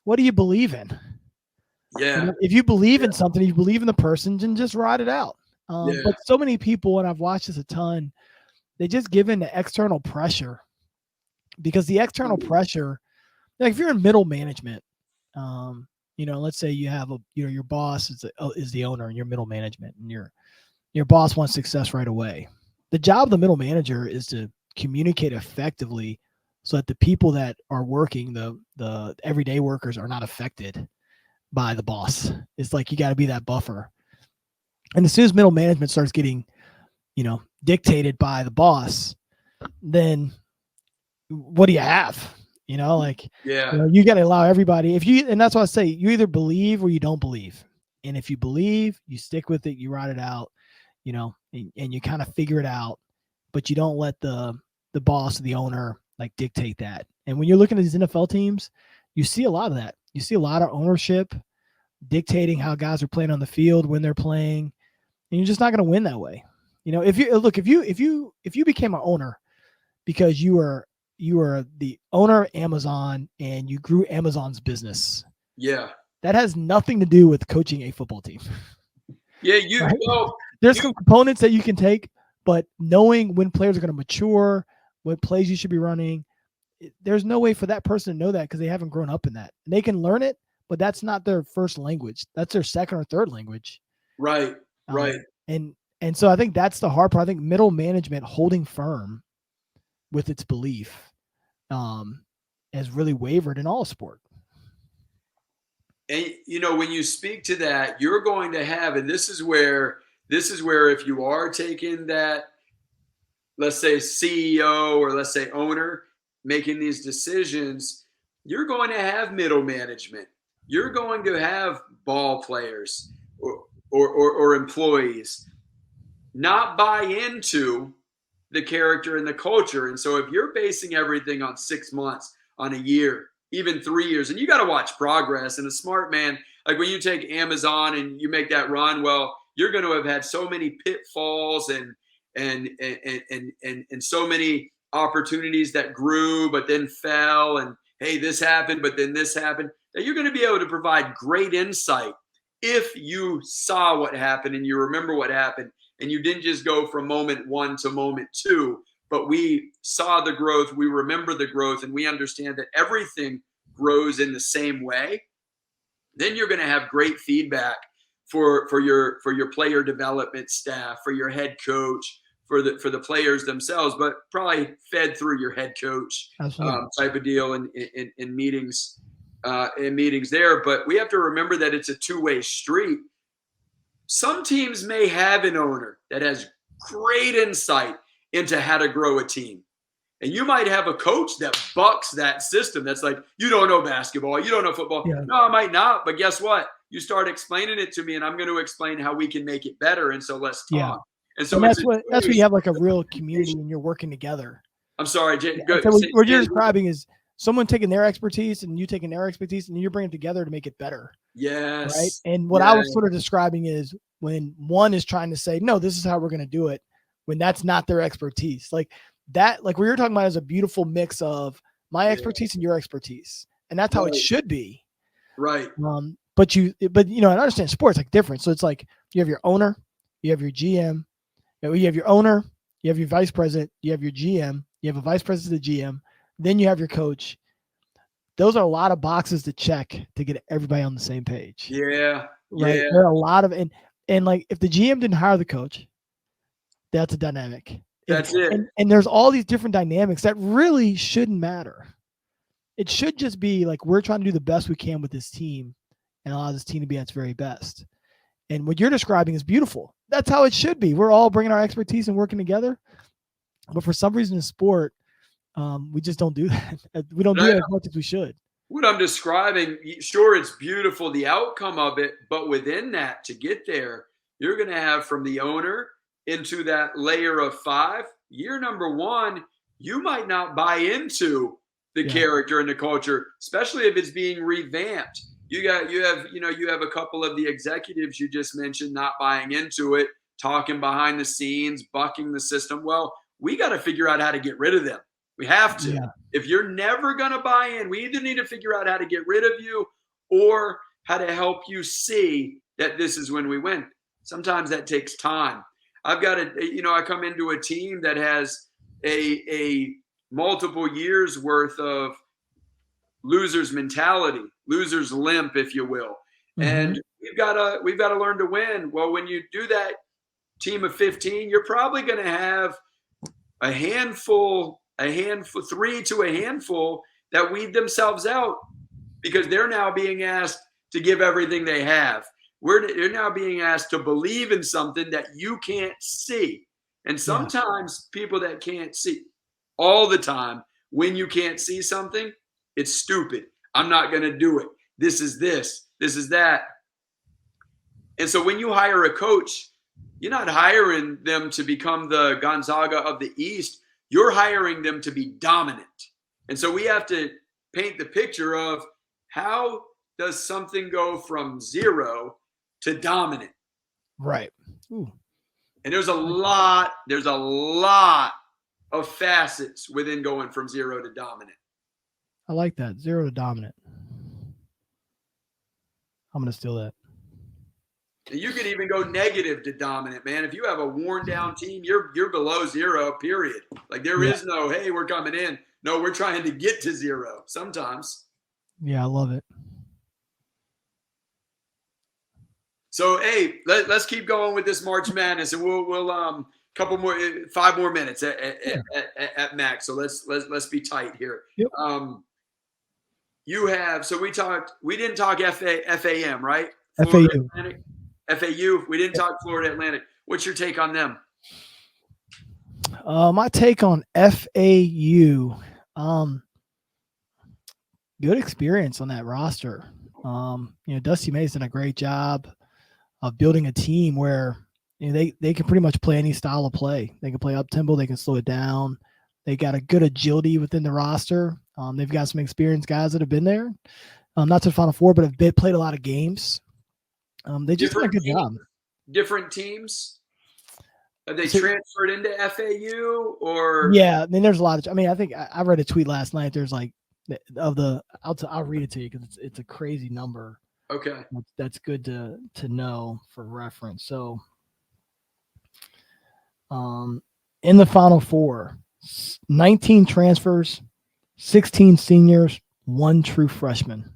what do you believe in? Yeah. If you believe in something, you believe in the person, then just ride it out. But so many people, and I've watched this a ton, they just give in to external pressure, because the external pressure, like if you're in middle management, let's say you have your boss is the owner and you're middle management, and your boss wants success right away. The job of the middle manager is to communicate effectively so that the people that are working, the everyday workers, are not affected by the boss. It's like you got to be that buffer. And as soon as middle management starts getting, dictated by the boss, then what do you have? You got to allow everybody. And that's why I say you either believe or you don't believe. And if you believe, you stick with it, you ride it out, and you kind of figure it out, but you don't let the boss or the owner like dictate that. And when you're looking at these NFL teams, you see a lot of that. You see a lot of ownership dictating how guys are playing on the field when they're playing, and you're just not going to win that way. If you became an owner because you were the owner of Amazon and you grew Amazon's business, that has nothing to do with coaching a football team. Right? There's some components that you can take, but knowing when players are going to mature, what plays you should be running, there's no way for that person to know that because they haven't grown up in that. And they can learn it, but that's not their first language. That's their second or third language. Right. And so I think that's the hard part. I think middle management holding firm with its belief has really wavered in all sport. And when you speak to that, you're going to have, and this is where if you are taking that, let's say CEO or let's say owner making these decisions, you're going to have middle management. You're going to have ball players or employees not buy into the character and the culture. And so if you're basing everything on 6 months, on a year, even 3 years, and you got to watch progress. And a smart man, like when you take Amazon and you make that run, well, you're going to have had so many pitfalls and so many opportunities that grew but then fell, and hey, this happened but then this happened, that you're going to be able to provide great insight if you saw what happened and you remember what happened, and you didn't just go from moment 1 to moment 2, but we saw the growth, we remember the growth, and we understand that everything grows in the same way. Then you're going to have great feedback for your player development staff, for your head coach, for the players themselves, but probably fed through your head coach type of deal in meetings there. But we have to remember that it's a two-way street. Some teams may have an owner that has great insight into how to grow a team. And you might have a coach that bucks that system. That's like, you don't know basketball, you don't know football. Yeah. No, I might not. But guess what? You start explaining it to me, and I'm going to explain how we can make it better. And so let's talk. Yeah. And so that's where you have like a real community and you're working together. I'm sorry, Jay. Good. So what you're describing is someone taking their expertise and you taking their expertise, and you're bringing it together to make it better. Yes. Right. And what I was sort of describing is when one is trying to say, no, this is how we're going to do it, when that's not their expertise. Like that, like what you're talking about is a beautiful mix of my expertise and your expertise. And that's how it should be. Right. But I understand sports like different. So it's like you have your owner, you have your GM, you have your owner, you have your vice president, you have your GM, you have a vice president, the GM, then you have your coach. Those are a lot of boxes to check to get everybody on the same page. Yeah. Right. Yeah. There are a lot of, and like if the GM didn't hire the coach, that's a dynamic. That's it. And there's all these different dynamics that really shouldn't matter. It should just be like, we're trying to do the best we can with this team and allow this team to be at its very best. And what you're describing is beautiful. That's how it should be. We're all bringing our expertise and working together. But for some reason in sport, we just don't do that. We don't do it as much as we should. What I'm describing, sure, it's beautiful, the outcome of it, but within that, to get there, you're going to have from the owner into that layer of 5. Year number 1, you might not buy into the character and the culture, especially if it's being revamped. You have a couple of the executives you just mentioned not buying into it, talking behind the scenes, bucking the system. Well, we got to figure out how to get rid of them. We have to. Yeah. If you're never going to buy in, we either need to figure out how to get rid of you or how to help you see that this is when we win. Sometimes that takes time. I've got I come into a team that has a multiple years worth of loser's mentality, loser's limp, if you will. Mm-hmm. And we've got to learn to win. Well, when you do that team of 15, you're probably going to have a handful, 3 to a handful that weed themselves out because they're now being asked to give everything they have. They're now being asked to believe in something that you can't see. And sometimes people that can't see, all the time, when you can't see something, it's stupid. I'm not going to do it. This is that. And so when you hire a coach, you're not hiring them to become the Gonzaga of the East. You're hiring them to be dominant. And so we have to paint the picture of how does something go from 0 to dominant. Right. Ooh. And there's a lot of facets within going from 0 to dominant. I like that. 0 to dominant. I'm going to steal that. You could even go negative to dominant, man. If you have a worn down team, you're below 0, period. Like there is no, hey, we're coming in. No, we're trying to get to 0 sometimes. Yeah, I love it. So, hey, let's keep going with this March Madness, and we'll 5 more minutes at max. So let's be tight here. Yep. We didn't talk FAM, right? FAU. We didn't talk Florida Atlantic. What's your take on them? My take on FAU, good experience on that roster. Dusty May's done a great job of building a team where they can pretty much play any style of play. They can play up tempo, they can slow it down. They got a good agility within the roster. They've got some experienced guys that have been there, not to the Final Four, but have played a lot of games. They just did a good job. Different teams? Have they transferred into FAU or? Yeah, I mean, there's a lot of. I mean, I think I read a tweet last night. There's like I'll read it to you because it's a crazy number. Okay, that's good to know for reference. So, in the Final Four, 19 transfers, 16 seniors, 1 true freshman.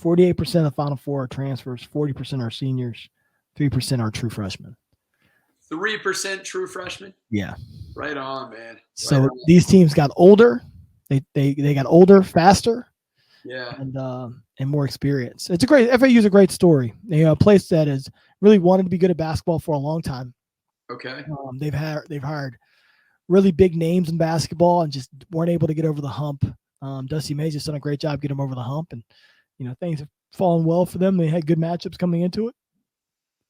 48% of the Final Four are transfers, 40% are seniors, 3% are true freshmen. 3% true freshmen? Yeah. Right on, man. So these teams got older. They got older, faster. Yeah. And more experience. FAU is a great story. A place that has really wanted to be good at basketball for a long time. Okay. They've hired really big names in basketball and just weren't able to get over the hump. Dusty May's just done a great job getting them over the hump, and things have fallen well for them. They had good matchups coming into it,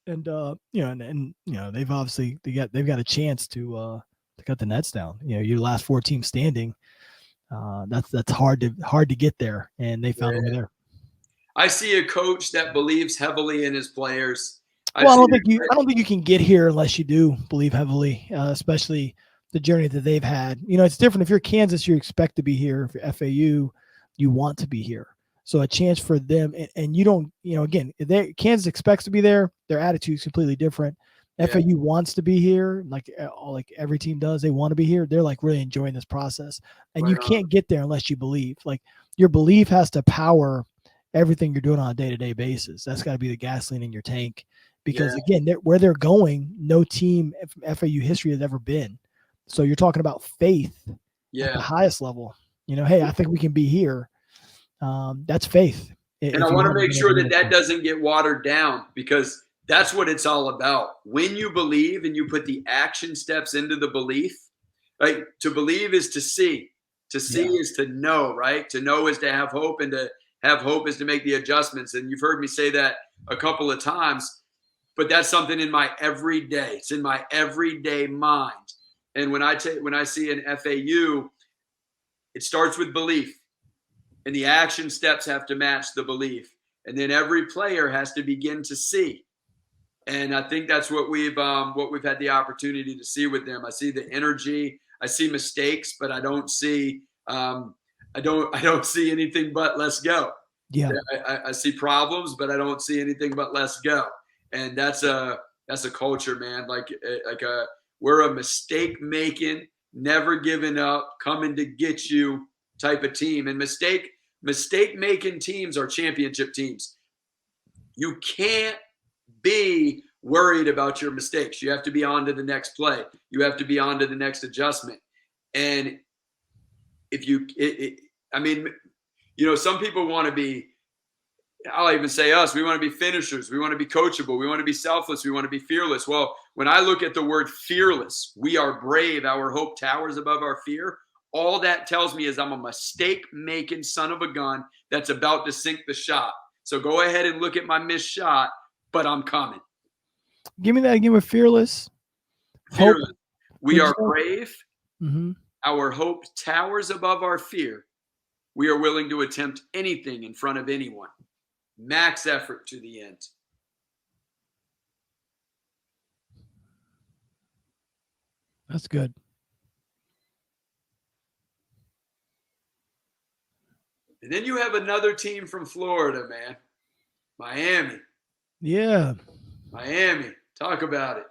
and they've obviously they've got a chance to cut the nets down. Your last 4 teams standing. That's hard to get there, and they found a way there. I see a coach that believes heavily in his players. I don't think you can get here unless you do believe heavily, especially the journey that they've had. It's different. If you're Kansas, you expect to be here. If you're FAU, you want to be here. So a chance for them, and you don't, again, if Kansas expects to be there, their attitude is completely different. Yeah. FAU wants to be here, like every team does. They want to be here. They're like really enjoying this process, and you can't get there unless you believe. Like your belief has to power everything you're doing on a day-to-day basis. That's got to be the gasoline in your tank, because again, where they're going, no team from FAU history has ever been. So you're talking about faith at the highest level. Hey, I think we can be here. That's faith. And I want to make sure that doesn't get watered down, because that's what it's all about. When you believe and you put the action steps into the belief, like to believe is to see. To see is to know, right? To know is to have hope, and to have hope is to make the adjustments. And you've heard me say that a couple of times, but that's something in my everyday. It's in my everyday mind. And when I see an FAU, it starts with belief, and the action steps have to match the belief. And then every player has to begin to see. And I think that's what we've had the opportunity to see with them. I see the energy. I see mistakes, but I don't see I don't see anything but let's go. Yeah. I see problems, but I don't see anything but let's go. And that's a culture, man. We're a mistake making, never giving up, coming to get you type of team. And mistake making teams are championship teams. You can't be worried about your mistakes. You have to be on to the next play. You have to be on to the next adjustment. And if you, I mean, you know, some people want to be, I'll even say us, we want to be finishers. We want to be coachable. We want to be selfless. We want to be fearless. Well, when I look at the word fearless, we are brave. Our hope towers above our fear. All that tells me is I'm a mistake-making son of a gun that's about to sink the shot. So go ahead and look at my missed shot, but I'm coming. Give me that again with fearless. Fearless. Hope. We are brave. Mm-hmm. Our hope towers above our fear. We are willing to attempt anything in front of anyone. Max effort to the end. That's good. And then you have another team from Florida, man. Miami. Yeah. Miami. Talk about it.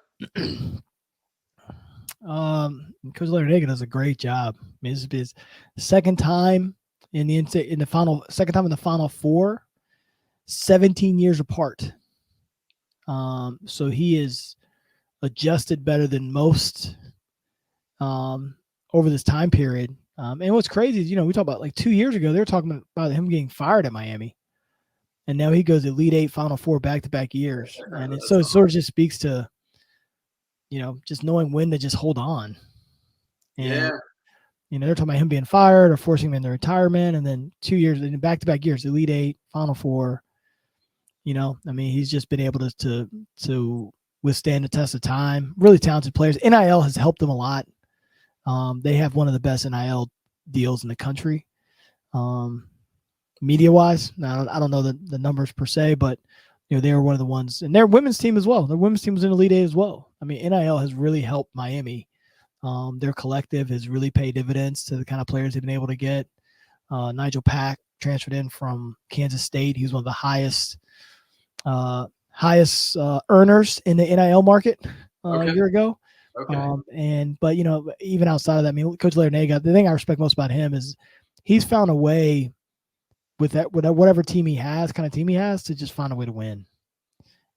Coach Larinaga does a great job. I mean, this is his second time in the Final Four, 17 years apart. So he is adjusted better than most over this time period. And what's crazy is, you know, we talk about like 2 years ago, they were talking about him getting fired at Miami. And now he goes Elite Eight, Final Four back-to-back years. And it sort of just speaks to, you know, just knowing when to just hold on. And, you know, they're talking about him being fired or forcing him into retirement. And then 2 years, in back-to-back years, Elite Eight, Final Four. You know, I mean, he's just been able to withstand the test of time. Really talented players. NIL has helped them a lot. They have one of the best NIL deals in the country. Media-wise, now I don't know the numbers per se, but you know, they were one of the ones, and their women's team as well. Their women's team was in Elite Eight as well. I mean, NIL has really helped Miami. Their collective has really paid dividends to the kind of players they've been able to get. Nigel Pack transferred in from Kansas State. He was one of the highest earners in the NIL market a year ago. Okay. But you know, even outside of that, I mean, Coach Larinaga, the thing I respect most about him is he's found a way with whatever team he has, to just find a way to win.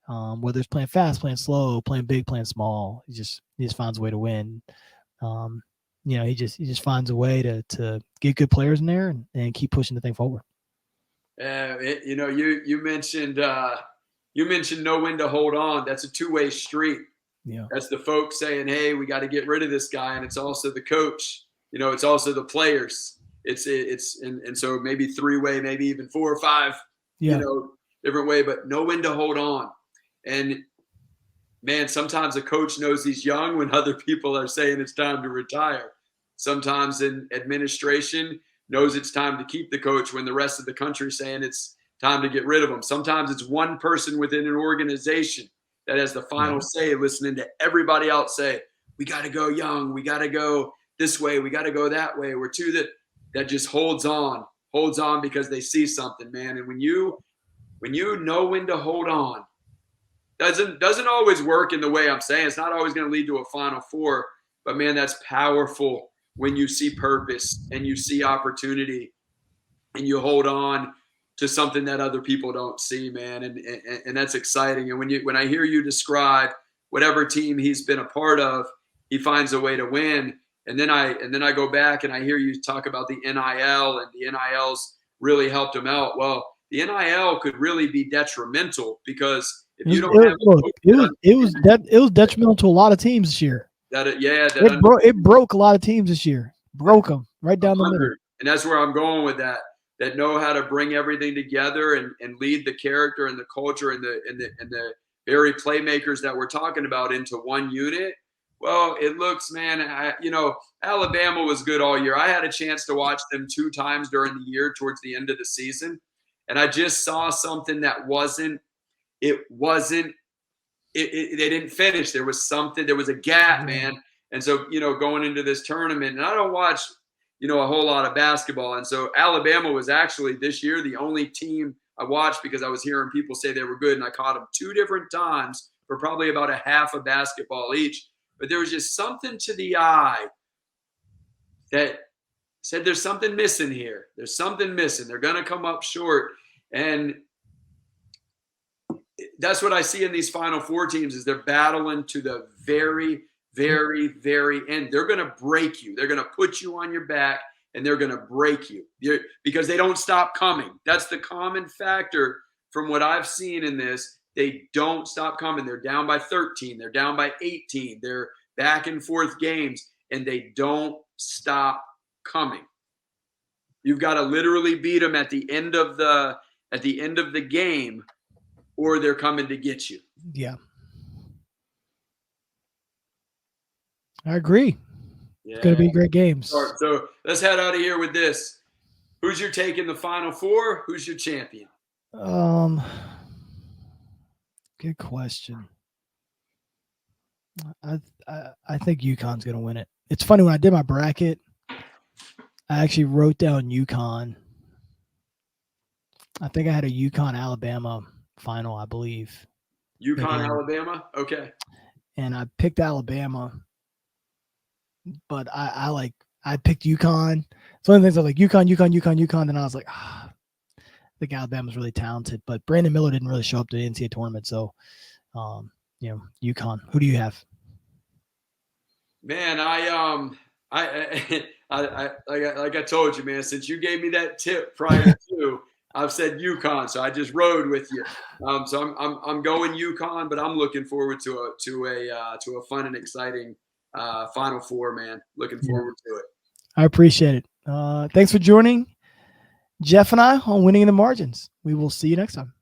Whether it's playing fast, playing slow, playing big, playing small, he just finds a way to win. You know, he just finds a way to get good players in there and keep pushing the thing forward. You know, you mentioned know when to hold on. That's a two-way street. Yeah, that's the folks saying, "Hey, we got to get rid of this guy," and it's also the coach. You know, it's also the players. And so maybe three-way, maybe even 4 or 5. You know, different way, but know when to hold on. And man, sometimes a coach knows he's young when other people are saying it's time to retire. Sometimes in administration knows it's time to keep the coach when the rest of the country is saying it's time to get rid of him. Sometimes it's one person within an organization that has the final say, listening to everybody else say, we got to go young. We got to go this way. We got to go that way. We're two that just holds on because they see something, man. And when you know when to hold on, doesn't always work in the way I'm saying. It's not always going to lead to a Final Four, but man, that's powerful when you see purpose and you see opportunity and you hold on to something that other people don't see, man. And that's exciting. And when I hear you describe whatever team he's been a part of, he finds a way to win. And then I go back and I hear you talk about the NIL, and the NIL's really helped him out. Well, the NIL could really be detrimental because if you don't have it was detrimental to a lot of teams this year. It broke a lot of teams this year. Broke them right down the middle. And that's where I'm going with that know how to bring everything together and lead the character and the culture and the very playmakers that we're talking about into one unit. Well, it looks, man, Alabama was good all year. I had a chance to watch them 2 times during the year towards the end of the season. And I just saw something that they didn't finish. There was a gap, man. And so, going into this tournament, and I don't watch, a whole lot of basketball. And so Alabama was actually this year the only team I watched because I was hearing people say they were good, and I caught them 2 different times for probably about a half a basketball each. But there was just something to the eye that said there's something missing here. There's something missing. They're going to come up short. And that's what I see in these Final Four teams is they're battling to the very, very, very end. They're going to break you. They're going to put you on your back, and they're going to break you because they don't stop coming. That's the common factor from what I've seen in this. They don't stop coming. They're down by 13. They're down by 18. They're back and forth games, and they don't stop coming. You've got to literally beat them at the end of the game, or they're coming to get you. Yeah. I agree. Yeah. It's going to be great games. So let's head out of here with this. Who's your take in the Final Four? Who's your champion? Good question. I think UConn's going to win it. It's funny, when I did my bracket, I actually wrote down UConn. I think I had a UConn-Alabama final, I believe. UConn-Alabama? Okay. And I picked Alabama, but I picked UConn. So one of the things I was like, UConn. Then I was like, I think Alabama's really talented, but Brandon Miller didn't really show up to the NCAA tournament. So, UConn. Who do you have? Man, like I told you, man, since you gave me that tip prior to, I've said UConn, so I just rode with you. So I'm going UConn, but I'm looking forward to a fun and exciting Final Four, man. Looking forward to it. I appreciate it. Thanks for joining Jeff and I on Winning in the Margins. We will see you next time.